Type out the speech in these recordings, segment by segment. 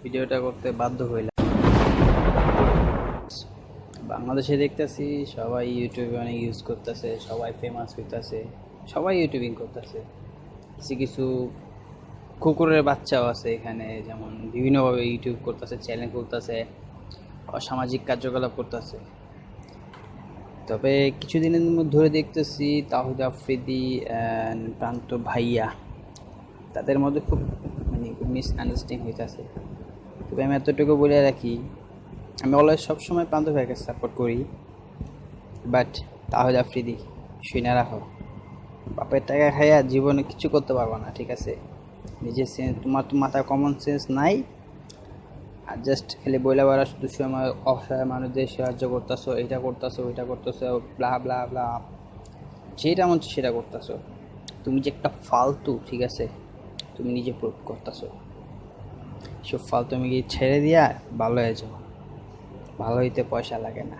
ভিডিওটা করতে বাধ্য হইলাম। বাংলাদেশে দেখতেছি সবাই ইউটিউবে অনেক ইউজ করতেছে, সবাই ফেমাস হইতেছে, সবাই ইউটিউবিং করতেছে। কিছু কিছু কুকুরের বাচ্চাও আছে এখানে, যেমন বিভিন্নভাবে ইউটিউব করতেছে, চ্যানেল করতেছে, অসামাজিক কার্যকলাপ করতেছে। তবে কিছুদিনের মধ্যে ধরে দেখতেছি তাহিদ আফ্রিদি অ্যান্ড প্রান্ত ভাইয়া, তাদের মধ্যে খুব মিসআন্ডারস্ট্যান্ডিং হইতেছে। তবে আমি এতটুকু বলে রাখি, আমি অলওয়েজ সবসময় প্রান্ত ভাইকে সাপোর্ট করি, বাট তাহিদ আফ্রিদি শুনে রাখো, বাপের টাকা খাইয়া জীবনে কিছু করতে পারবো না, ঠিক আছে? নিজের সেন্স, তোমার তো মাথায় কমন সেন্স নাই, আর জাস্ট খালি বইলা বেড়া শুধু সময় অসহায় মানুষদের সাহায্য করতেছো, এটা করতেছো, ওইটা করতেছো, ব্লা ব্লা ব্লা, যেটা মন সেটা করতেছো। তুমি যে একটা ফালতু, ঠিক আছে, তুমি নিজে প্রুভ করতেছো। সব ফালতু তুমি কি ছেড়ে দিয়া ভালো হয়ে যাও। ভালো হইতে পয়সা লাগে না,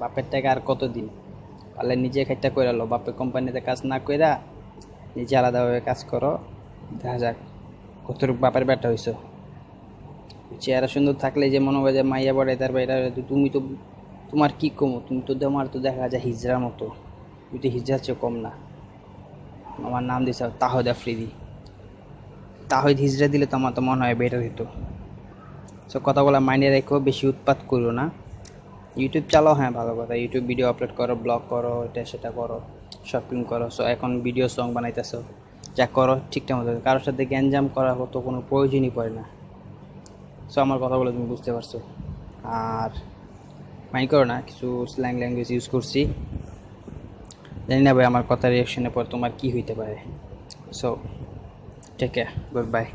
বাপের টাকা আর কতদিন? পারলে নিজে খাইটা করে লো, বাপের কোম্পানিতে কাজ না কইরা নিজে আলাদাভাবে কাজ করো, দেখা যাক কতটুকু বাপের ব্যাটা হইছো। চেহারা সুন্দর থাকলে যে মনে হয় যে মাইয়া পড়ে, তার বাইরে তুমি তো, তোমার কি কমো, তুমি তো তোমার তো দেখা যায় হিজড়ার মতো, তুমি তো হিজড়ার চেয়ে কম না। আমার নাম দিছে তাহিদ আফ্রিদি, তাহিদ হিজড়া দিলে তো আমার তো মনে হয় বেটার হইতো। সব কথাগুলো মাইন্ডে রেখো, বেশি উৎপাত করো না। ইউটিউব চালাও, হ্যাঁ ভালো কথা, ইউটিউব ভিডিও আপলোড করো, ব্লগ করো, এটা সেটা করো, শপিং করো। সো এখন ভিডিও সং বানাইতেছো, যা করো ঠিকঠাক মতো, কারোর সাথে গ্যাঞ্জাম করার তো কোনো প্রয়োজনই পড়ে না। সো আমার কথাগুলো তুমি বুঝতে পারছো। আর মাইন্ড করো না, কিছু স্ল্যাং ল্যাঙ্গুয়েজ ইউজ করছি, জানি না ভাই আমার কথা রিয়াকশনের পর তোমার কি হইতে পারে। So take care, good by.